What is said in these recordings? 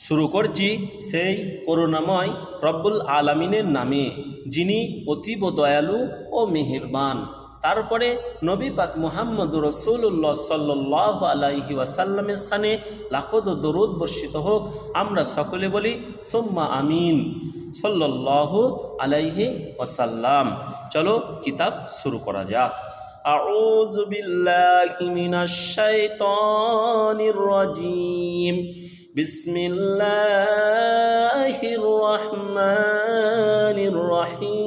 শুরু করছি সেই করুণাময় রব্বুল আলামিনের নামে, যিনি অতীব দয়ালু ও মেহেরবান। তারপরে নবী পাক মুহাম্মদুর রাসূলুল্লাহ সাল্লাল্লাহু আলাইহি ওয়াসাল্লামের সানে লাখো দরুদ বর্ষিত হোক। আমরা সকলে বলি সুম্মা আমিন সাল্লাল্লাহু আলাইহি ওয়াসাল্লাম। চলো কিতাব শুরু করা যাক। আউযু বিল্লাহি মিনাশ শাইতানির রাজিম। বিসমিল্লাহির রহমানির রহিম।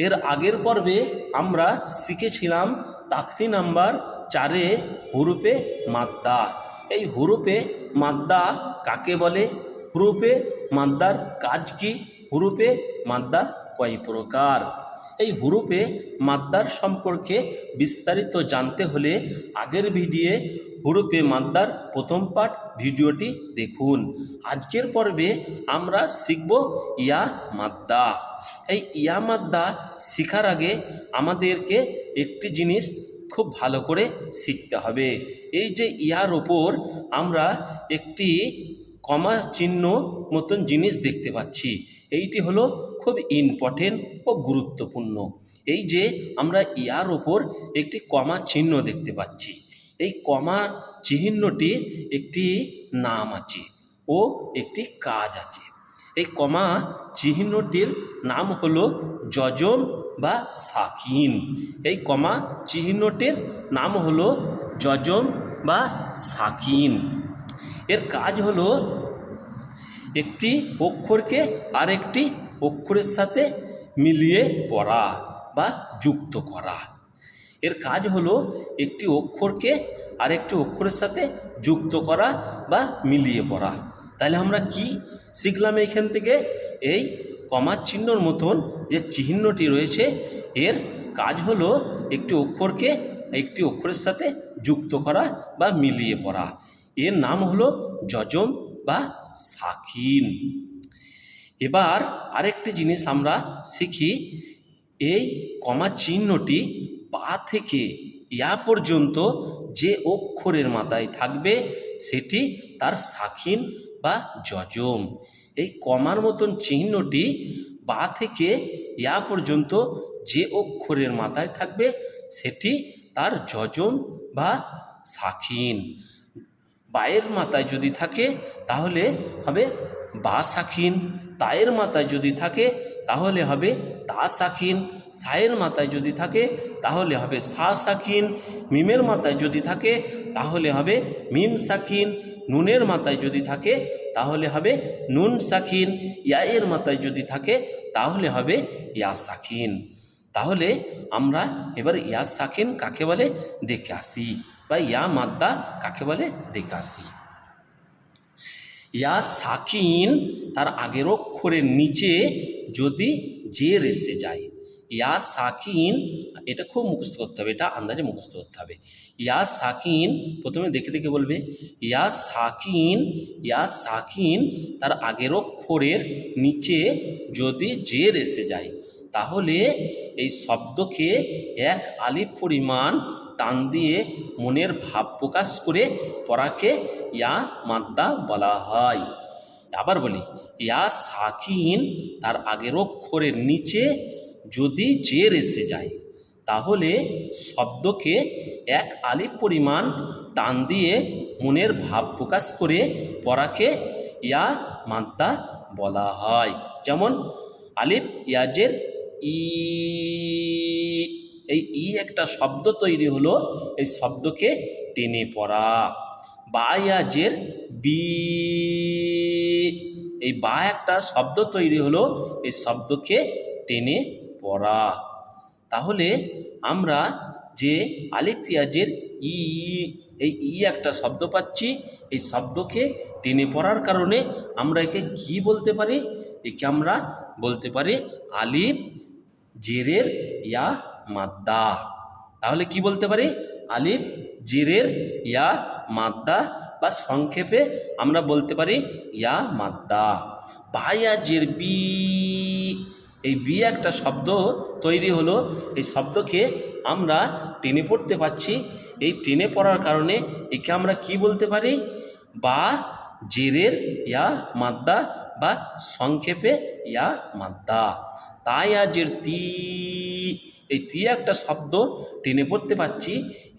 এর আগের পর্বে আমরা শিখেছিলাম তাকতি নাম্বার 4-এ হুরুফে মাদ্দা। এই হুরুফে মাদ্দা কাকে বলে, হুরুফে মাদ্দার কাজ কি, হুরুফে মাদ্দা কয় প্রকার। এই হুরুফে মাদ্দার সম্পর্কে বিস্তারিত জানতে হলে আগের ভিডিওে হুরুফে মাদ্দার প্রথম পার্ট ভিডিওটি দেখুন। আজকের পর্বে আমরা শিখব ইয়া মাদ্দা। এই ইয়া মাদ্দা শেখার আগে আমাদেরকে একটি জিনিস খুব ভালো করে শিখতে হবে। এই যে ইয়ার ওপর আমরা একটি কমা চিহ্ন মতন জিনিস দেখতে পাচ্ছি, এইটি হলো খুব ইম্পর্টেন্ট ও গুরুত্বপূর্ণ। এই যে আমরা ইয়ার ওপর একটি কমা চিহ্ন দেখতে পাচ্ছি, এই কমা চিহ্নটির একটি নাম আছে ও একটি কাজ আছে। এই কমা চিহ্নটির নাম হলো যজম বা সাকিন। এই কমা চিহ্নটির নাম হলো যজম বা সাকিন। এর কাজ হলো একটি অক্ষরকে আরেকটি অক্ষরের সাথে মিলিয়ে পড়া বা যুক্ত করা। এর কাজ হলো একটি অক্ষরকে আরেকটি অক্ষরের সাথে যুক্ত করা বা মিলিয়ে পড়া। তাহলে আমরা কি শিখলাম এখান থেকে? এই কমা চিহ্নর মতন যে চিহ্নটি রয়েছে, এর কাজ হলো একটি অক্ষরকে একটি অক্ষরের সাথে যুক্ত করা বা মিলিয়ে পড়া। এর নাম হলো যজম বা সাকিন। এবার আরেকটি জিনিস আমরা শিখি। এই কমা চিহ্নটি বা থেকে ইয়া পর্যন্ত যে অক্ষরের মাথায় থাকবে সেটি তার সাকিন বা যজম। এই কমার মতন চিহ্নটি বা থেকে ইয়া পর্যন্ত যে অক্ষরের মাথায় থাকবে সেটি তার যজম বা সাকিন। বায়ের মাথায় যদি থাকে তাহলে হবে বা সাকিন, তায়ের মাথায় যদি থাকে তাহলে হবে তা সাকিন, সায়ের মাথায় যদি থাকে তাহলে হবে সা সাকিন, মিমের মাথায় যদি থাকে তাহলে হবে মিম সাকিন, নুনের মাথায় যদি থাকে তাহলে হবে নুন সাকিন, ইয়ায়ের মাথায় যদি থাকে তাহলে হবে ইয়া সাকিন। তাহলে আমরা এবার ইয়া সাকিন কাকে বলে দেখে আসি, বা ইয়া মাদ্দা কাকে বলে দেখে আসি। ইয়া সাকিন তার আগের অক্ষরের নিচে যদি জের এসে যায়, ইয়া সাকিন, এটা খুব মুখস্থ করতে হবে, এটা আন্দাজে মুখস্থ করতে হবে। ইয়া সাকিন প্রথমে দেখে দেখে বলবে। ইয়া সাকিন, ইয়া সাকিন তার আগের অক্ষরের নিচে যদি জের এসে যায় তাহলে এই শব্দকে এক আলিফ পরিমাণ টান দিয়ে মনের ভাব প্রকাশ করে পড়াকে ইয়া মাদ্দা বলা হয়। আবার বলি, ইয়া সাকিন তার আগের অক্ষরের নিচে যদি জের এসে যায় তাহলে শব্দকে এক আলিফ পরিমাণ টান দিয়ে মনের ভাব প্রকাশ করে পড়াকে ইয়া মাদ্দা বলা হয়। যেমন আলিফ ইয়াজের ই, এই ই একটা শব্দ তৈরি হলো, এই শব্দকে টেনে পড়া। বা ইয়াজের বি, এই বা একটা শব্দ তৈরি হলো, এই শব্দকে টেনে পড়া। তাহলে আমরা যে আলিফ ইয়াজের ই, এই ই একটা শব্দ পাচ্ছি, এই শব্দকে টেনে পড়ার কারণে আমরা একে কি বলতে পারি? একে আমরা বলতে পারি আলিফ জেরের ইয়া মাদ্দা। তাহলে কি বলতে পারি? আলিফ জেরের ইয়া মাদ্দা, বা সংক্ষেপে আমরা বলতে পারি ইয়া মাদ্দা। বা ইয়াজের বি, এই বি একটা শব্দ তৈরি হলো। এই শব্দকে আমরা টেনে পড়তে পারছি। এই টেনে পড়ার কারণে একে আমরা কি বলতে পারি? বা জেরের ইয়া মাদ্দা বা সংক্ষেপে ইয়া মাদ্দা। তাই আজের তি, এই তি একটা শব্দ টেনে পড়তে পারছি।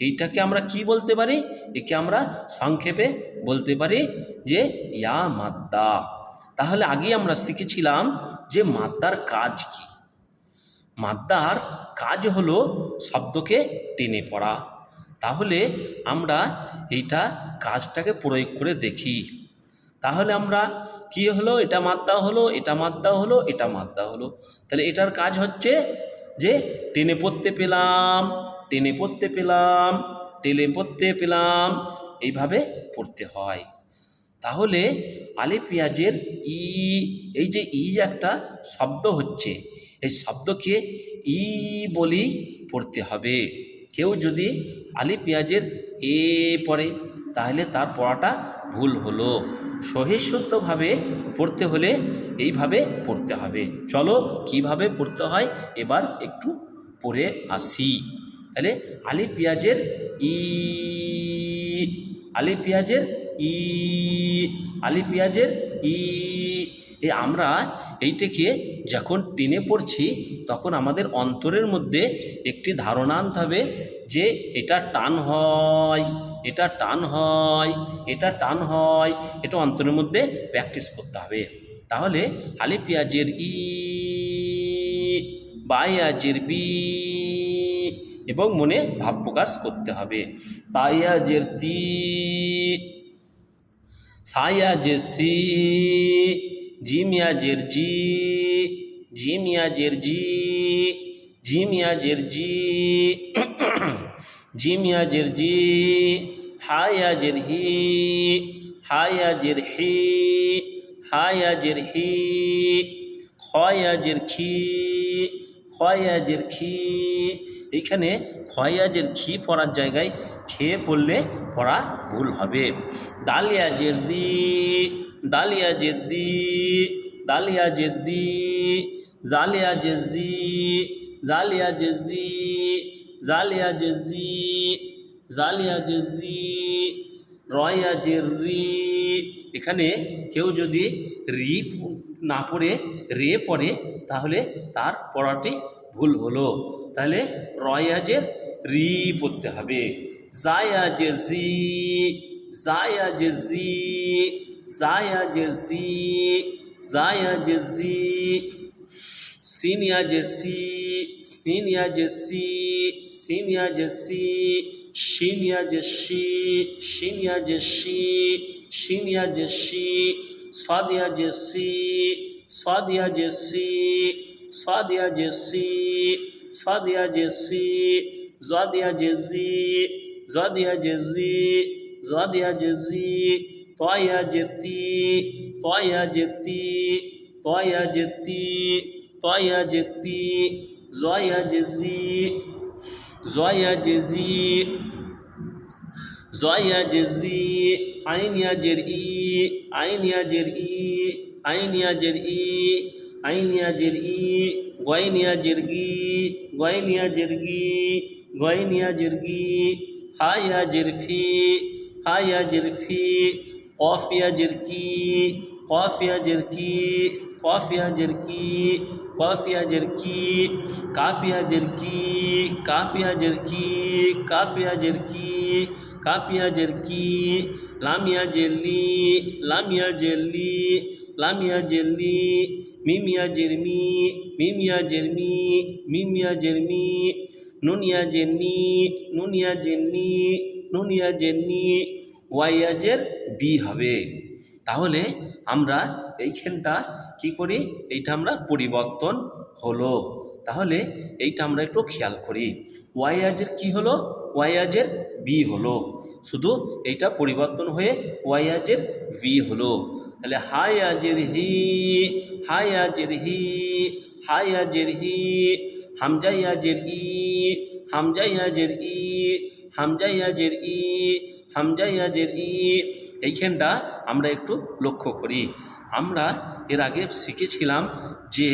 এইটাকে আমরা কি বলতে পারি? একে আমরা সংক্ষেপে বলতে পারি যে ইয়া মাদ্দা। তাহলে আগে আমরা শিখেছিলাম যে মাদ্দার কাজ কি। মাদ্দার কাজ হলো শব্দকে টেনে পড়া। তাহলে আমরা এইটা কাজটাকে প্রয়োগ করে দেখি। তাহলে আমরা কি হলো, এটা মাদ্দা হলো, এটা মাদ্দা হলো, এটা মাদ্দা হলো। তাহলে এটার কাজ হচ্ছে যে টেনে পড়তে পেলাম, টেনে পড়তে পেলাম, টেনে পড়তে পেলাম, এইভাবে পড়তে হয়। তাহলে আলিফ পেঁয়াজের ই, এই যে ই একটা শব্দ হচ্ছে, এই শব্দকে ই বলেই পড়তে হবে। কেউ যদি আলিফ পেঁয়াজের এ পড়ে তাহলে তার পড়াটা ভুল হলো। সহিষ্ণুভাবে পড়তে হলে এইভাবে পড়তে হবে। চলো কিভাবে পড়তে হয় এবার একটু পড়ে আসি। তাহলে আলিফ পেঁয়াজের ই, আলিফ পেঁয়াজের ই, আলিফ পেঁয়াজের ই। আমরা এইটাকে যখন টেনে পড়ছি তখন আমাদের অন্তরের মধ্যে একটি ধারণা আনতে হবে যে এটা টান হয়, এটা টান হয়, এটা টান হয়। এটা অন্তরের মধ্যে প্র্যাকটিস করতে হবে। তাহলে আলিফ পেঁয়াজের ই, বায়াজের বি, এবং মনে ভাব প্রকাশ করতে হবে। তাইয়াজের তি, সায়াজের সি, জিমিয়াজের জি, জিমিয়াজের জি, জিমিয়াজের জি, জিমিয়াজের জি, হায়াজের হি, হায়াজের হি, হায়াজের হি, খয়াজের খি, খয়াজের খি। এইখানে খয়াজের খি পড়ার জায়গায় খেয়ে পড়লে পড়া ভুল হবে। দালিয়াজের দি, দালিয়াজের দি, দালিয়াজের দি, জালিয়াজের জি, জালিয়াজের জি, জালিয়াজের জি, জালিয়াজের জি, রয়াজের রি। এখানে কেউ যদি রি না পড়ে রে পড়ে তাহলে তার পড়াটি ভুল হলো। তাহলে রয়াজের রি পড়তে হবে। জায়াজের জি, জায়াজের জি, জায়াজের জি, জায়াজের জি, সিনিয়াজের সি, সিনিয়াজের সি, সিনিয়াজের সি, শিনিয়াজের শি, শিনিয়াজের শি, শিনিয়াজের শি, সাদিয়াজের সি, সাদিয়াজের সি, সাদিয়াজের সি, সাদিয়াজের সি, জাদিয়াজের জি, জাদিয়াজের জি, জাদিয়াজের জি, তয়াজের তি, তয়াজের তি, তয়াজের তি, তয়াজের তি, জয়াজের জি, জয়াজের জি, জয়াজের জি, আইনিয়াজের ই, আইনিয়াজের ই, আইনিয়াজের ই, আইনিয়াজের ই, গয়নিয়াজের গি, গয়নিয়াজের গি, গয়নিয়াজের গি, হায়াজের ফি, হায়াজের ফি, কফিয়াজের কি, কফিয়াজের কি, কফিয়াজের কি, কফিয়াজের কি, কাপিয়াজের কি, কাপিয়াজের কি, কাপিয়াজের কি, কাপিয়াজের কি, লামিয়াজের লি, লামিয়াজের লি, লামিয়াজের লি, মিমিয়াজের মি, মিমিয়াজের মি, মিমিয়াজের মি, নুনিয়াজের নি, নুনিয়াজের নি, নুনিয়াজের নি, ওয়াইয়াজের বি হবে। তাহলে আমরা এইখানটা কি করি, এইটা আমরা পরিবর্তন হলো। তাহলে এইটা আমরা একটু খেয়াল করি। ওয়াইয়াজের কি হলো, ওয়াইয়াজের বি হলো। শুধু এইটা পরিবর্তন হয়ে ওয়াইয়াজের বি হলো। তাহলে হায়াজের হি, হায়াজের হি, হায়াজের হি, হামজাইয়াজের ই, হামজাইয়াজের ই, হামজা ইয়াজের ই, হামজা ইয়াজের ই। এইখানটা আমরা একটু লক্ষ্য করি। আমরা এর আগে শিখেছিলাম যে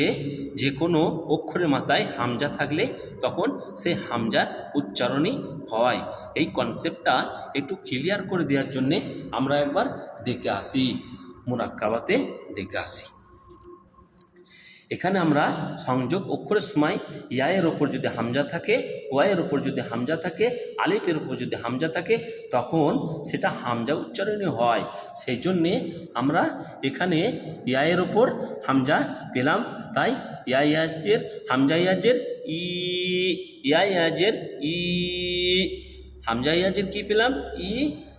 যে কোনো অক্ষরের মাথায় হামজা থাকলে তখন সে হামজা উচ্চারণই হয়। এই কনসেপ্টটা একটু ক্লিয়ার করে দেওয়ার জন্যে আমরা একবার দেখে আসি, মুরাক্কাবাতে দেখে আসি। এখানে আমরা সংযোগ অক্ষরের সময় ইয়ায়ের ওপর যদি হামজা থাকে, ওয়াইয়ের ওপর যদি হামজা থাকে, আলিফের ওপর যদি হামজা থাকে, তখন সেটা হামজা উচ্চারণই হয়। সেই জন্যে আমরা এখানে ইয়ায়ের ওপর হামজা পেলাম, তাই ইয়াজের হামজা ইয়াজের ই, ইয়াজের ই, হামজা ইয়াজের কি পেলাম ই,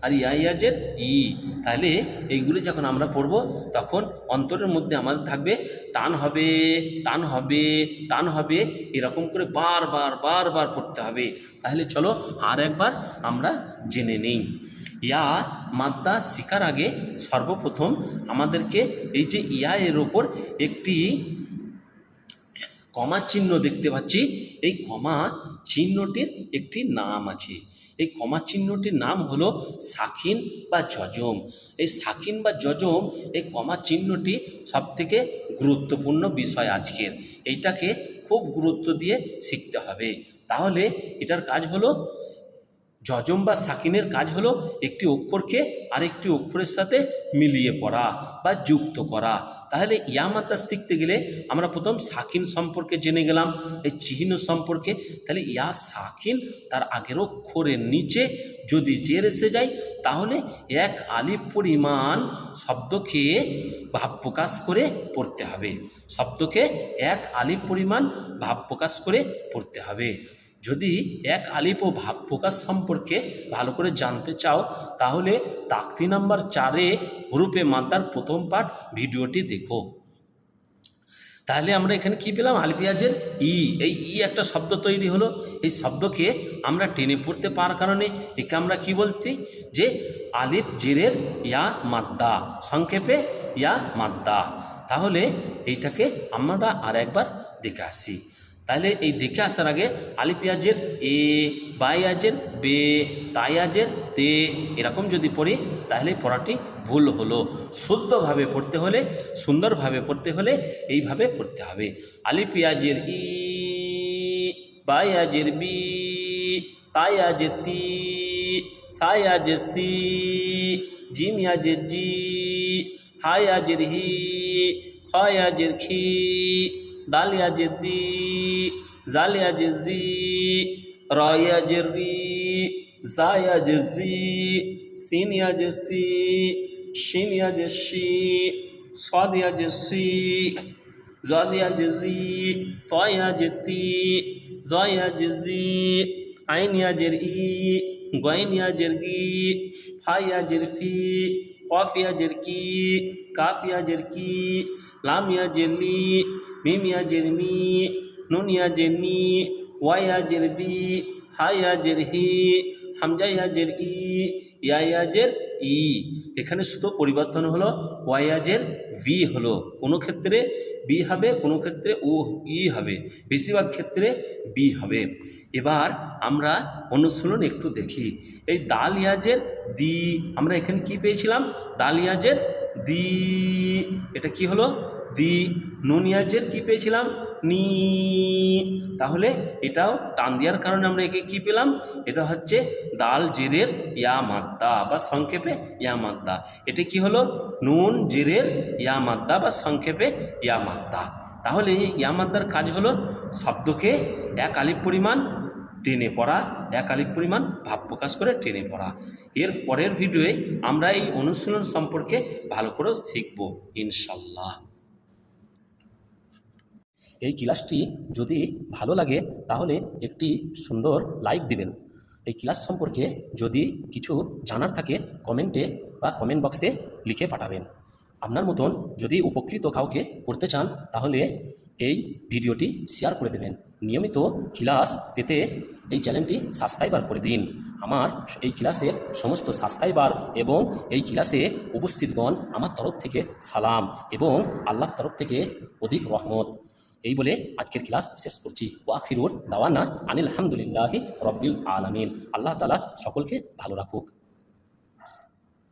আর ইয়াজের ই। তাহলে এইগুলি যখন আমরা পড়ব তখন অন্তরের মধ্যে আমাদের থাকবে টান হবে, টান হবে, টান হবে, এরকম করে বারবার বারবার পড়তে হবে। তাহলে চলো আর একবার আমরা জেনে নিই। ইয়া মাদ্দা শিখার আগে সর্বপ্রথম আমাদেরকে এই যে ইয়া এর ওপর একটি কমা চিহ্ন দেখতে পাচ্ছি, এই কমা চিহ্নটির একটি নাম আছে। এই কমা চিহ্নটির নাম হলো সাকিন বা যজম। এই সাকিন বা যজম, এই কমা চিহ্নটি সবথেকে গুরুত্বপূর্ণ বিষয় আজকের। এইটাকে খুব গুরুত্ব দিয়ে শিখতে হবে। তাহলে এটার কাজ হলো, যজম বা সাকিনের কাজ হলো একটি অক্ষরকে আরেকটি অক্ষরের সাথে মিলিয়ে পড়া বা যুক্ত করা। তাহলে ইয়া মাদ্দা শিখতে গেলে আমরা প্রথম সাকিন সম্পর্কে জেনে গেলাম, এই চিহ্ন সম্পর্কে। তাহলে ইয়া সাকিন, তার আগের অক্ষরের নিচে যদি জের এসে যায় তাহলে এক আলিফ পরিমাণ শব্দকে ভাব প্রকাশ করে পড়তে হবে। শব্দকে এক আলিফ পরিমাণ ভাব প্রকাশ করে পড়তে হবে। যদি এক আলিফ ও ভাব প্রকাশ সম্পর্কে ভালো করে জানতে চাও তাহলে তাকতি নাম্বার 4-এ হুরুফে মাদ্দার প্রথম পার্ট ভিডিওটি দেখো। তাহলে আমরা এখানে কি পেলাম, আলিফ ইয়াজের ই। এই ই একটা শব্দ তৈরি হলো। এই শব্দকে আমরা টেনে পড়তে পারার কারণে একে আমরা কি বলছি, যে আলিফ জেরের ইয়া মাদ্দা, সংক্ষেপে ইয়া মাদ্দা। তাহলে এইটাকে আমরা আর একবার দেখে আসি। তাহলে এই দেখে আসার আগে আলিফ ইয়াজের এ, বা ইয়াজের বে, তা ইয়াজের তে, এরকম যদি পড়ি তাহলে পড়াটি ভুল হলো। শুদ্ধভাবে পড়তে হলে, সুন্দরভাবে পড়তে হলে এইভাবে পড়তে হবে। আলিফ ইয়াজের ই, বা ইয়াজের বি, তা ইয়াজের তি, সা ইয়াজের সি, জিম ইয়াজের জি, হা ইয়াজের হি, খ ইয়াজের খি, দাল ইয়াজের দি, জাল ইয়াজের জি, র ইয়াজের রি, জা ইয়াজের জি, সিন ইয়াজের সি, শিন ইয়াজের শি, সাদ ইয়াজের সি, জাদ ইয়াজের জি, ত ইয়াজের তি, জ ইয়াজের জি, আইন ইয়াজের ই, গইন ইয়াজের গি, ফা ইয়াজের ফি, কফ ইয়াজের কি, কাপ ইয়াজের কি, লাম ইয়াজের লি, মিম ইয়াজের মি, নুন ইয়াজের নি, ওয়া ইয়াজের বি, হা ইয়াজের হি, হামজা ইয়াজের ই, ইয়া ইয়াজের ই। এখানে শুধু পরিবর্তন হলো, ওয়া ইয়াজের ভি হলো। কোনো ক্ষেত্রে বি হবে, কোনো ক্ষেত্রে ও ই হবে, বেশিরভাগ ক্ষেত্রে বি হবে। এবার আমরা অনুশীলন একটু দেখি। এই দাল ইয়াজের দি, আমরা এখানে কি পেয়েছিলাম, দাল ইয়াজের দি, এটা কি হলো দি। নুন ইয়াজের কি পেয়েছিলাম, নি। তাহলে এটাও টান দেওয়ার কারণে আমরা একে কি পেলাম, এটা হচ্ছে দাল জেরের ইয়া মাদ্দা বা সংক্ষেপে ইয়া মাদ্দা। এটা কি হলো, নুন জেরের ইয়া মাদ্দা বা সংক্ষেপে ইয়া মাদ্দা। তাহলে এই ইয়া মাদ্দার কাজ হলো শব্দকে এক আলিফ পরিমাণ টেনে পড়া, এক আলিফ পরিমাণ ভাব প্রকাশ করে টেনে পড়া। এর পরের ভিডিওয়ে আমরা এই অনুশীলন সম্পর্কে ভালো করে শিখব ইনশাল্লাহ। এই ক্লাসটি যদি ভালো লাগে তাহলে একটি সুন্দর লাইক দিবেন। এই ক্লাস সম্পর্কে যদি কিছু জানার থাকে কমেন্টে বা কমেন্ট বক্সে লিখে পাঠাবেন। আপনার মতন যদি উপকৃত কাউকে করতে চান তাহলে এই ভিডিওটি শেয়ার করে দেবেন। নিয়মিত ক্লাস পেতে এই চ্যানেলটি সাবস্ক্রাইবার করে দিন। আমার এই ক্লাসের সমস্ত সাবস্ক্রাইবার এবং এই ক্লাসে উপস্থিতগণ আমার তরফ থেকে সালাম এবং আল্লাহর তরফ থেকে অধিক রহমত। এই বলে আজকের ক্লাস শেষ করছি। ও আখিরুর দাওয়ানা আনিল হামদুলিল্লাহি রব্বিল আলামিন। আল্লাহ তাআলা সকলকে ভালো রাখুক।